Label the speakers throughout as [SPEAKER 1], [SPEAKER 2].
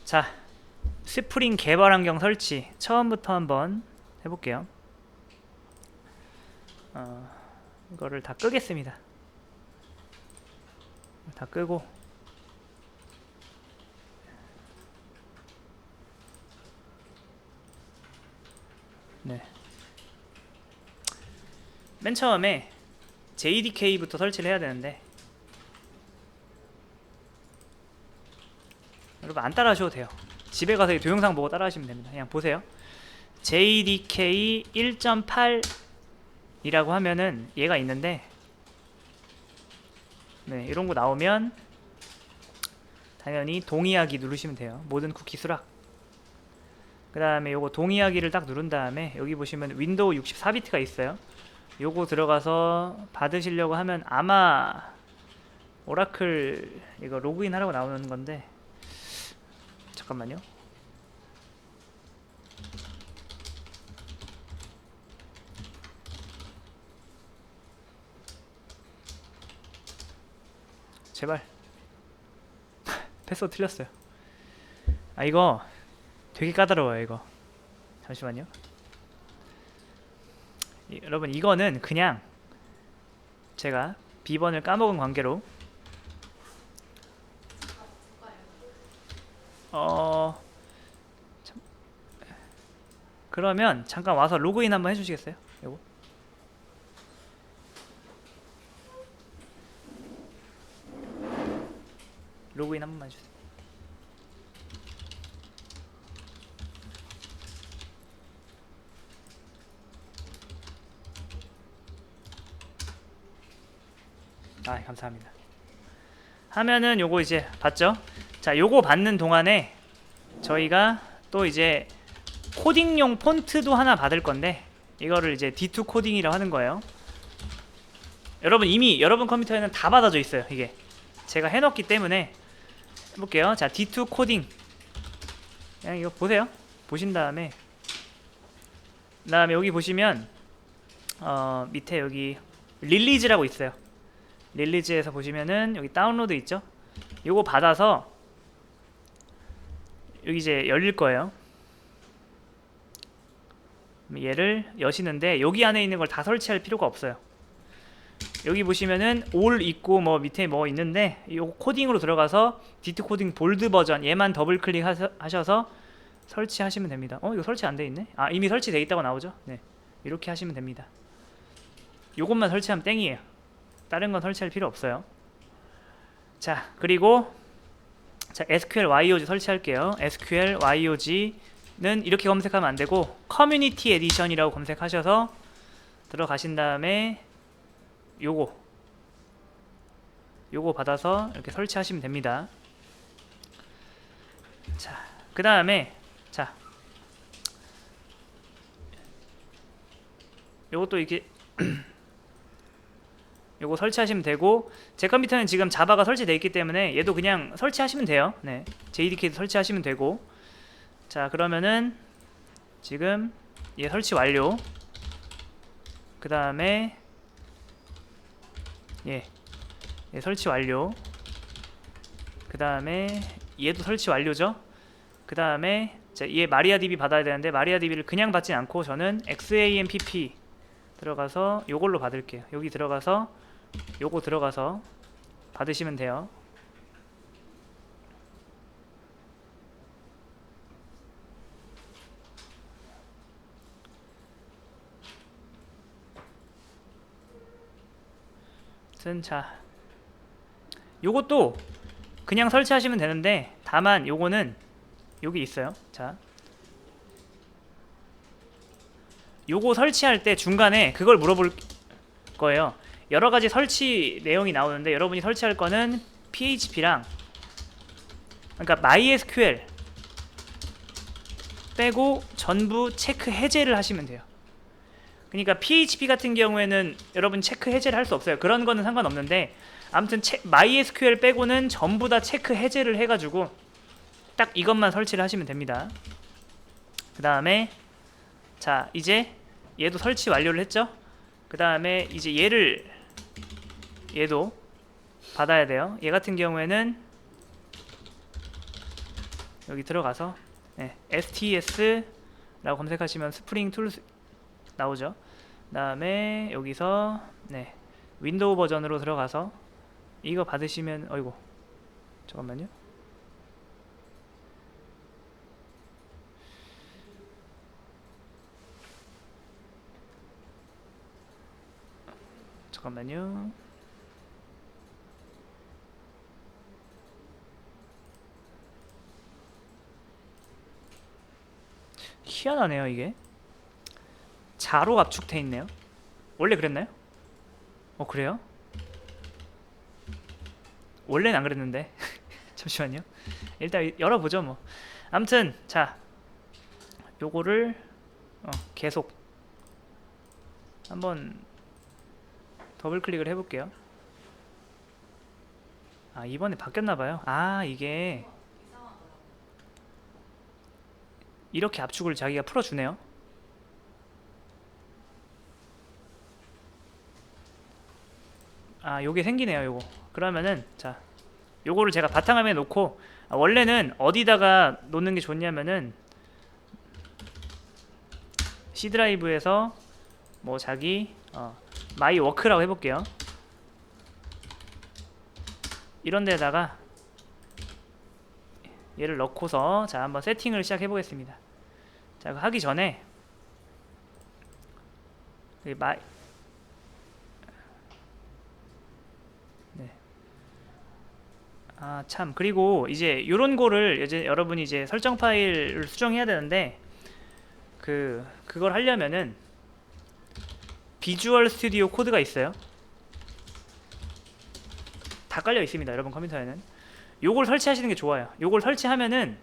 [SPEAKER 1] 자, 스프링 개발 환경 설치 처음부터 한번 해볼게요. 이거를 다 끄겠습니다. 다 끄고 네. 맨 처음에 JDK부터 설치를 해야 되는데 여러분 안 따라 하셔도 돼요. 집에 가서 이 동영상 보고 따라 하시면 됩니다. 그냥 보세요. JDK 1.8 이라고 하면은 얘가 있는데 네, 이런 거 나오면 당연히 동의하기 누르시면 돼요. 모든 쿠키 수락. 그 다음에 요거 동의하기를 딱 누른 다음에 여기 보시면 윈도우 64비트가 있어요. 요거 들어가서 받으시려고 하면 아마 오라클 이거 로그인 하라고 나오는 건데 잠깐만요. 제발. 패스워드 틀렸어요. 아 이거 되게 까다로워요 이거. 잠시만요. 여러분 이거는 그냥 제가 비번을 까먹은 관계로 참, 그러면 잠깐 와서 로그인 한번 해주시겠어요? 요거 로그인 한 번만 해주세요. 아 감사합니다. 하면은 요거 이제 봤죠? 자 요거 받는 동안에 저희가 또 이제 코딩용 폰트도 하나 받을 건데 이거를 이제 D2 코딩이라고 하는 거예요. 여러분 이미 여러분 컴퓨터에는 다 받아져 있어요. 이게 제가 해놓기 때문에 해볼게요. 자 D2 코딩 그냥 이거 보세요. 보신 다음에 여기 보시면 밑에 여기 릴리즈라고 있어요. 릴리즈에서 보시면은 여기 다운로드 있죠? 요거 받아서 여기 이제 열릴 거예요. 얘를 여시는데 여기 안에 있는 걸 다 설치할 필요가 없어요. 여기 보시면은 all 있고 뭐 밑에 뭐 있는데 요거 코딩으로 들어가서 D2 코딩 볼드 버전 얘만 더블 클릭 하셔서 설치하시면 됩니다. 이거 설치 안 돼 있네? 아 이미 설치돼 있다고 나오죠? 네, 이렇게 하시면 됩니다. 요것만 설치하면 땡이에요. 다른 건 설치할 필요 없어요. 자 그리고 자 SQL YOG 설치할게요. SQL YOG는 이렇게 검색하면 안되고 커뮤니티 에디션이라고 검색하셔서 들어가신 다음에 요거 받아서 이렇게 설치하시면 됩니다. 자 그 다음에 자 요것도 이렇게 요거 설치하시면 되고 제 컴퓨터는 지금 자바가 설치되어 있기 때문에 얘도 그냥 설치하시면 돼요. 네, JDK도 설치하시면 되고 자 그러면은 지금 얘 설치 완료. 그 다음에 얘 설치 완료. 그 다음에 얘도 설치 완료죠. 그 다음에 얘 마리아DB 받아야 되는데 마리아DB를 그냥 받진 않고 저는 XAMPP 들어가서 요걸로 받을게요. 여기 들어가서 요거 들어가서 받으시면 돼요. 자 요것도 그냥 설치하시면 되는데 다만 요거는 여기 있어요. 자 요거 설치할 때 중간에 그걸 물어볼 거예요. 여러가지 설치 내용이 나오는데 여러분이 설치할 거는 PHP랑 그러니까 MySQL 빼고 전부 체크 해제를 하시면 돼요. 그러니까 PHP 같은 경우에는 여러분 체크 해제를 할 수 없어요. 그런 거는 상관없는데 아무튼 MySQL 빼고는 전부 다 체크 해제를 해가지고 딱 이것만 설치를 하시면 됩니다. 그 다음에 자 이제 얘도 설치 완료를 했죠. 그 다음에 이제 얘도 받아야 돼요. 얘 같은 경우에는 여기 들어가서 STS라고 검색하시면 스프링 툴스 나오죠. 그 다음에 여기서 윈도우 버전으로 들어가서 이거 받으시면 어이구 잠깐만요. 잠깐만요. 희한하네요. 이게 자로 압축돼 있네요. 원래 그랬나요? 그래요? 원래는 안 그랬는데 잠시만요. 일단 열어보죠 뭐. 아무튼 자 요거를 계속 한번 더블 클릭을 해볼게요. 아 이번에 바뀌었나봐요. 아 이게 이렇게 압축을 자기가 풀어주네요. 아 요게 생기네요. 요거 그러면은 자 요거를 제가 바탕화면에 놓고 원래는 어디다가 놓는 게 좋냐면은 C 드라이브에서 뭐 자기 마이 워크라고 해볼게요. 이런 데다가 얘를 넣고서 자 한번 세팅을 시작해 보겠습니다. 자 하기 전에 아 참 그리고 이제 요런 거를 이제 여러분이 이제 설정 파일을 수정해야 되는데 그걸 하려면은 비주얼 스튜디오 코드가 있어요. 다 깔려 있습니다. 여러분 컴퓨터에는 요걸 설치하시는 게 좋아요. 요걸 설치하면은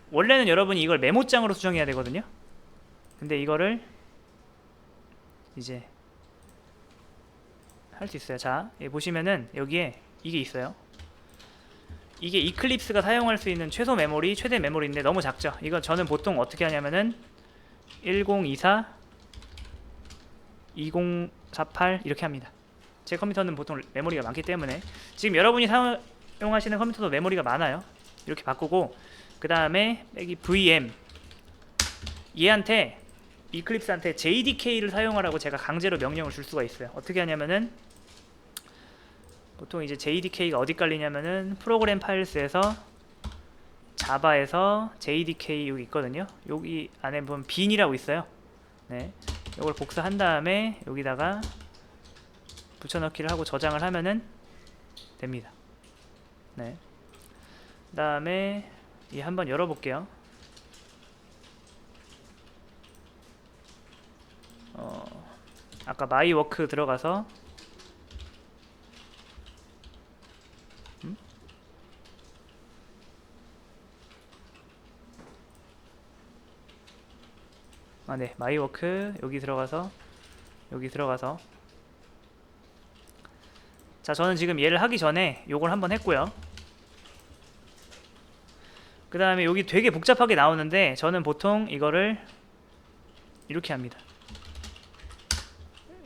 [SPEAKER 1] 원래는 여러분이 이걸 메모장으로 수정해야 되거든요. 근데 이거를 이제 할 수 있어요. 자 여기 보시면은 여기에 이게 있어요. 이게 이클립스가 사용할 수 있는 최소 메모리, 최대 메모리인데 너무 작죠. 이거 저는 보통 어떻게 하냐면은 1024 2048 이렇게 합니다. 제 컴퓨터는 보통 메모리가 많기 때문에 지금 여러분이 사용하시는 컴퓨터도 메모리가 많아요. 이렇게 바꾸고 그 다음에 여기 VM 얘한테 이클립스한테 JDK를 사용하라고 제가 강제로 명령을 줄 수가 있어요. 어떻게 하냐면은 보통 이제 JDK가 어디 깔리냐면은 프로그램 파일스에서 자바에서 JDK 여기 있거든요. 여기 안에 보면 빈이라고 있어요. 네, 이걸 복사한 다음에 여기다가 붙여넣기를 하고 저장을 하면은 됩니다. 네, 그 다음에 이 한번 열어볼게요. 아까 마이워크 들어가서 네, 마이워크 여기 들어가서 자 저는 지금 얘를 하기 전에 요걸 한번 했고요. 그 다음에 여기 되게 복잡하게 나오는데 저는 보통 이거를 이렇게 합니다.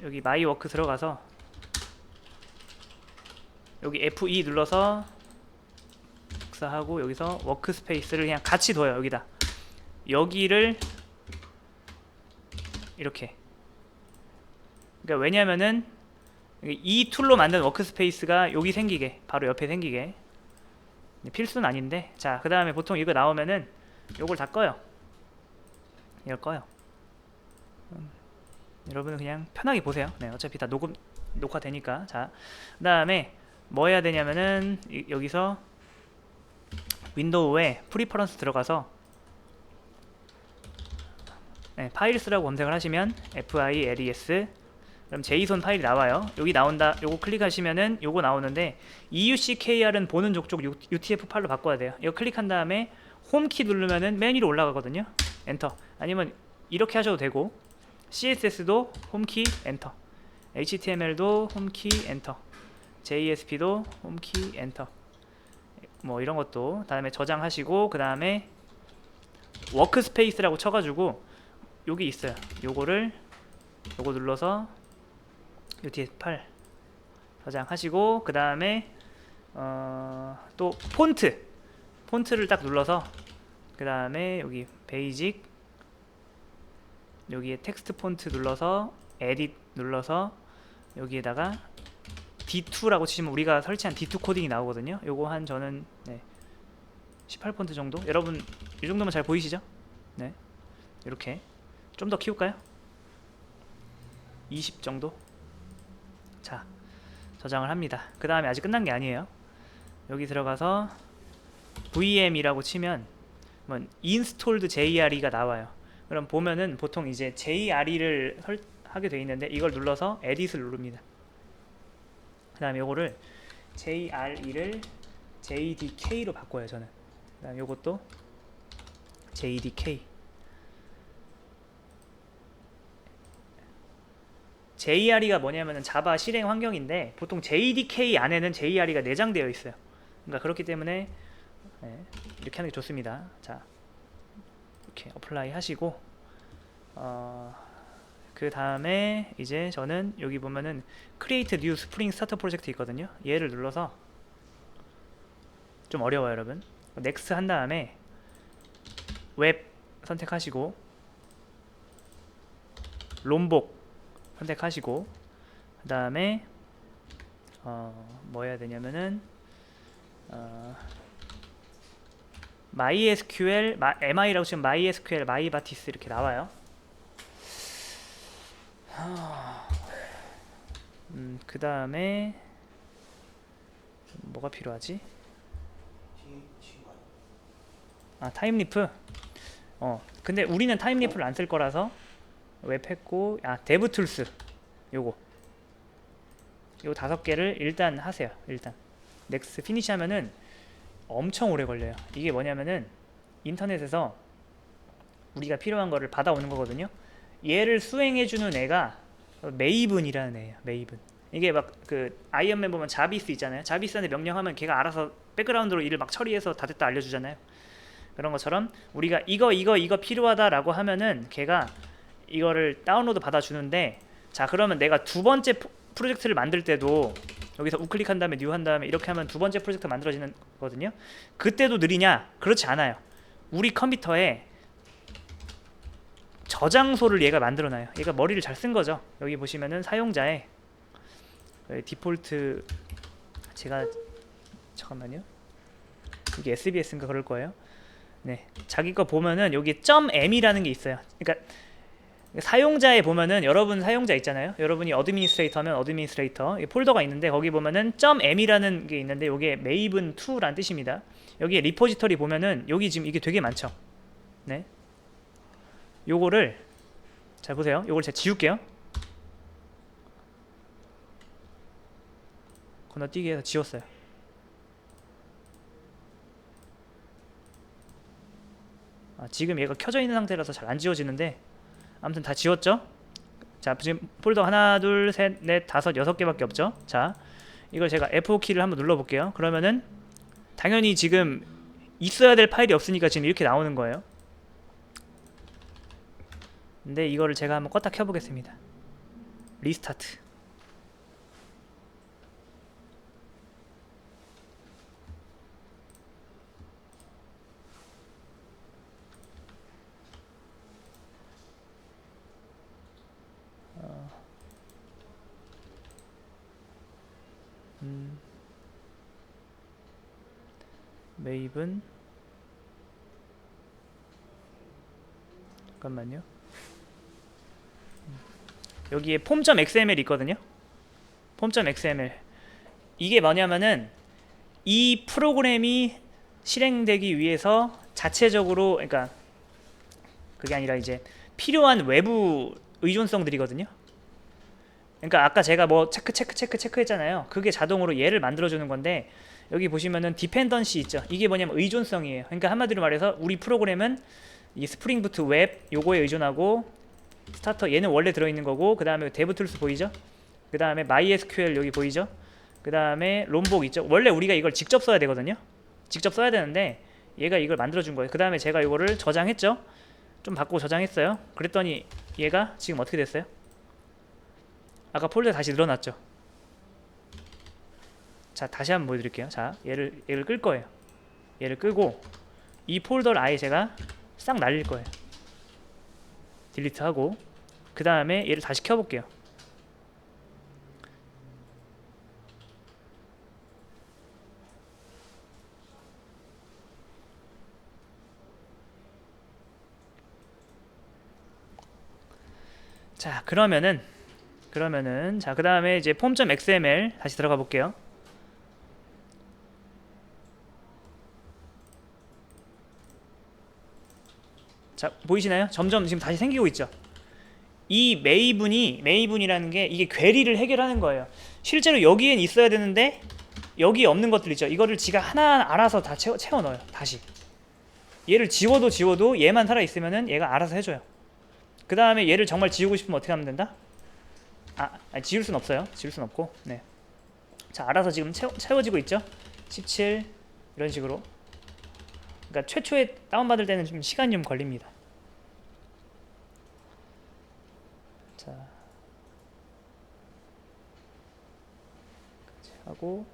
[SPEAKER 1] 여기 마이워크 들어가서 여기 F2 눌러서 복사하고 여기서 워크스페이스를 그냥 같이 둬요. 여기다 여기를 이렇게. 그러니까 왜냐면은 이 툴로 만든 워크스페이스가 여기 생기게 바로 옆에 생기게 필수는 아닌데. 자 그 다음에 보통 이거 나오면은 요걸 다 꺼요. 이걸 꺼요. 여러분은 그냥 편하게 보세요. 네, 어차피 다 녹화되니까. 자 그 다음에 뭐 해야 되냐면은 여기서 윈도우에 프리퍼런스 들어가서 파일스라고 검색을 하시면 FILES 그럼 JSON 파일이 나와요. 여기 나온다. 요거 클릭하시면은 요거 나오는데 EUCKR은 보는 족족 UTF 파일로 바꿔야 돼요. 이거 클릭한 다음에 홈키 누르면은 맨 위로 올라가거든요. 엔터. 아니면 이렇게 하셔도 되고 CSS도 홈키 엔터, HTML도 홈키 엔터, JSP도 홈키 엔터. 뭐 이런 것도 다음에 저장하시고 그 다음에 워크스페이스라고 쳐가지고 여기 있어요. 요거 눌러서 UTF-8 저장하시고 그 다음에 또 폰트를 딱 눌러서 그 다음에 여기 베이직, 여기에 텍스트 폰트 눌러서 에딧 눌러서 여기에다가 D2라고 치시면 우리가 설치한 D2 코딩이 나오거든요. 요거 한 저는 18폰트 정도? 여러분 이 정도면 잘 보이시죠? 네, 이렇게 좀 더 키울까요? 20 정도? 자, 저장을 합니다. 그 다음에 아직 끝난 게 아니에요. 여기 들어가서 vm이라고 치면 installed JRE가 나와요. 그럼 보면은 보통 이제 JRE를 하게 돼 있는데 이걸 눌러서 edit을 누릅니다. 그 다음에 요거를 JRE를 JDK로 바꿔요 저는. 그 다음에 요것도 JDK. JRE가 뭐냐면은 자바 실행 환경인데 보통 JDK 안에는 JRE가 내장되어 있어요. 그러니까 그렇기 때문에 이렇게 하는 게 좋습니다. 자, 이렇게 어플라이 하시고 그 다음에 이제 저는 여기 보면은 Create New Spring Starter Project 있거든요. 얘를 눌러서 좀 어려워요 여러분. Next 한 다음에 웹 선택하시고 롬복 선택하시고 그 다음에 뭐 해야 되냐면은 MySQL, MI라고 치면 MySQL, MyBatis 이렇게 나와요. 그 다음에 뭐가 필요하지? 타임리프. 근데 우리는 타임리프를 안 쓸 거라서 웹 했고, 데브툴스 요거 5개를 일단 하세요. 일단 넥스트 피니시 하면은 엄청 오래 걸려요. 이게 뭐냐면은 인터넷에서 우리가 필요한 거를 받아오는 거거든요. 얘를 수행해주는 애가 메이븐이라는 애예요. 메이븐. 이게 막 그 아이언맨 보면 자비스 있잖아요. 자비스한테 명령하면 걔가 알아서 백그라운드로 일을 막 처리해서 다 됐다 알려주잖아요. 그런 것처럼 우리가 이거 필요하다라고 하면은 걔가 이거를 다운로드 받아주는데, 자 그러면 내가 두 번째 프로젝트를 만들 때도 여기서 우클릭한 다음에 뉴 한 다음에 이렇게 하면 두 번째 프로젝트 만들어지는 거거든요. 그때도 느리냐? 그렇지 않아요. 우리 컴퓨터에 저장소를 얘가 만들어놔요. 얘가 머리를 잘 쓴 거죠. 여기 보시면은 사용자의 디폴트, 제가 잠깐만요. 이게 SBS인가 그럴 거예요. 네, 자기 거 보면은 여기 .m이라는 게 있어요. 그러니까 사용자에 보면은 여러분 사용자 있잖아요. 여러분이 어드미니스트레이터면 어드미니스트레이터 폴더가 있는데 거기 보면은 .m이라는 게 있는데 이게 maven2라는 뜻입니다. 여기에 리포지터리 보면은 여기 지금 이게 되게 많죠. 네, 요거를 잘 보세요. 요걸 제가 지울게요. 건너뛰기 해서 지웠어요. 지금 얘가 켜져 있는 상태라서 잘 안 지워지는데 아무튼 다 지웠죠? 자, 지금 폴더 하나, 둘, 셋, 넷, 다섯, 6개밖에 없죠? 자, 이걸 제가 F5키를 한번 눌러볼게요. 그러면은 당연히 지금 있어야 될 파일이 없으니까 지금 이렇게 나오는 거예요. 근데 이거를 제가 한번 껐다 켜보겠습니다. 리스타트. 메이븐, 잠깐만요. 여기에 폼.xml 있거든요. 폼.xml 이게 뭐냐면은 이 프로그램이 실행되기 위해서 자체적으로, 그러니까 그게 아니라 이제 필요한 외부 의존성들이거든요. 그러니까 아까 제가 뭐 체크 했잖아요. 그게 자동으로 얘를 만들어주는 건데 여기 보시면은 디펜던시 있죠. 이게 뭐냐면 의존성이에요. 그러니까 한마디로 말해서 우리 프로그램은 이 스프링 부트 웹 요거에 의존하고, 스타터 얘는 원래 들어있는 거고, 그 다음에 데브툴스 보이죠? 그 다음에 MySQL 여기 보이죠? 그 다음에 롬복 있죠? 원래 우리가 이걸 직접 써야 되거든요. 직접 써야 되는데 얘가 이걸 만들어준 거예요. 그 다음에 제가 이거를 저장했죠? 좀 바꾸고 저장했어요. 그랬더니 얘가 지금 어떻게 됐어요? 아까 폴더에 다시 늘어났죠? 자, 다시 한번 보여드릴게요. 자, 얘를 끌 거예요. 얘를 끄고 이 폴더를 아예 제가 싹 날릴 거예요. 딜리트하고 그 다음에 얘를 다시 켜볼게요. 자, 그러면은 자, 그 다음에 이제 form.xml 다시 들어가 볼게요. 자, 보이시나요? 점점 지금 다시 생기고 있죠. 이 메이분이라는 게 이게 퀘리를 해결하는 거예요. 실제로 여기엔 있어야 되는데 여기에 없는 것들 있죠. 이거를 지가 하나 알아서 다 채워 넣어요. 다시 얘를 지워도 얘만 살아 있으면은 얘가 알아서 해줘요. 그 다음에 얘를 정말 지우고 싶으면 어떻게 하면 된다? 지울 순 없어요. 지울 순 없고, 네. 자, 알아서 지금 채워지고 있죠. 17 이런 식으로. 그러니까 최초에 다운받을 때는 좀 시간이 좀 걸립니다. 자, 하고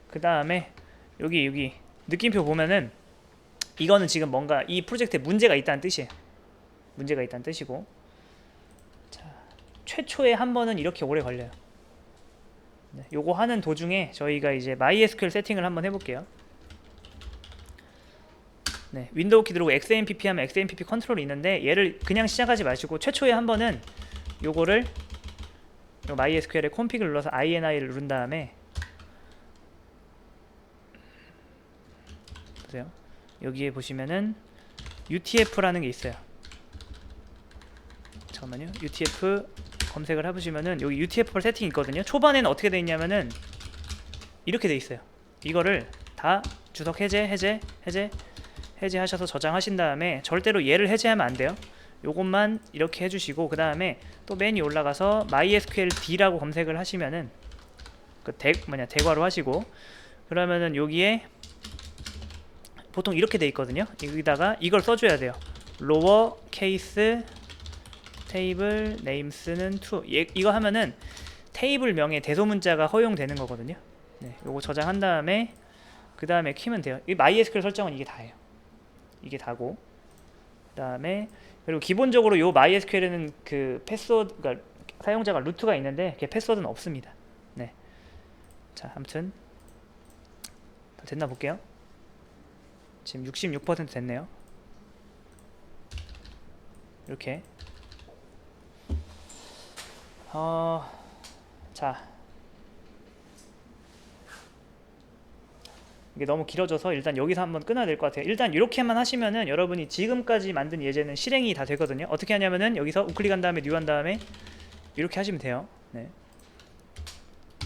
[SPEAKER 1] 그 다음에 여기 느낌표 보면은 이거는 지금 뭔가 이 프로젝트에 문제가 있다는 뜻이에요. 문제가 있다는 뜻이고, 자, 최초에 한 번은 이렇게 오래 걸려요. 네, 요거 하는 도중에 저희가 이제 MySQL 세팅을 한번 해볼게요. 네, 윈도우 키 누르고 XAMPP 하면 XAMPP 컨트롤이 있는데 얘를 그냥 시작하지 마시고 최초에 한 번은 요거를 요 MySQL에 콘피그를 눌러서 INI를 누른 다음에 보세요. 여기에 보시면은 UTF라는 게 있어요. 잠깐만요. UTF 검색을 해보시면은 여기 UTF 세팅이 있거든요. 초반에는 어떻게 돼 있냐면은 이렇게 돼 있어요. 이거를 다 주석 해제하셔서 저장하신 다음에 절대로 얘를 해제하면 안 돼요. 요것만 이렇게 해주시고 그 다음에 또 메뉴 올라가서 MySQL D라고 검색을 하시면은 그 대괄호 하시고 그러면은 여기에 보통 이렇게 돼 있거든요. 여기다가 이걸 써줘야 돼요. 로어 케이스 테이블 네임스는 true. 이거 하면은 테이블 명의 대소문자가 허용되는 거거든요. 네, 요거 저장한 다음에 그 다음에 키면 돼요. 이 MySQL 설정은 이게 다예요. 이게 다고 그 다음에 그리고 기본적으로 요 MySQL에는 그 패스워드, 그러니까 사용자가 루트가 있는데 걔 패스워드는 없습니다. 네, 자, 아무튼 다 됐나 볼게요. 지금 66% 됐네요. 이렇게 자, 이게 너무 길어져서 일단 여기서 한번 끊어야 될 것 같아요. 일단 이렇게만 하시면은 여러분이 지금까지 만든 예제는 실행이 다 되거든요. 어떻게 하냐면은 여기서 우클릭한 다음에 뉴 한 다음에 이렇게 하시면 돼요. 네.